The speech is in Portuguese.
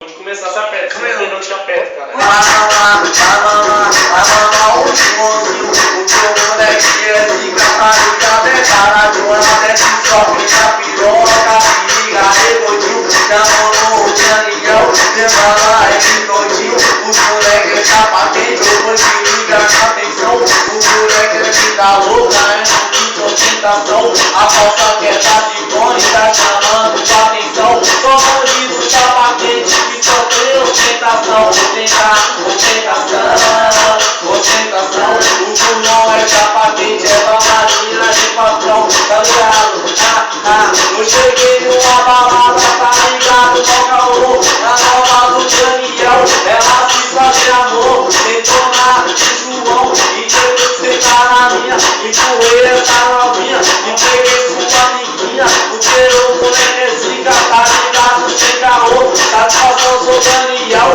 Vamos começar, se aperta, se não te aperta, cara. O teu moleque é zica, tá ligado? É cara de uma desce só fica piroca, se liga, regodinho, chamou no Daniel, demora esse todinho, os moleque tá pra quente, eu vou te ligar na atenção, o moleque fica louca, é no ostentação, a falsa quer tá de fone, tá chamando tua atenção, só bandido tá pra quente, que só tem ostentação, ostentação, o pulmão é chapa quente, é bailarina de patrão, tá ligado? Eu cheguei numa balada, tá ligado? Toca o na nova do Daniel, ela se faz amor, sentou na de João, e depois sentar na minha, e com essa novinha, e peguei sua amiguinha, o teu moleque é zica, tá ligado? Sem caô, tá passando o Daniel,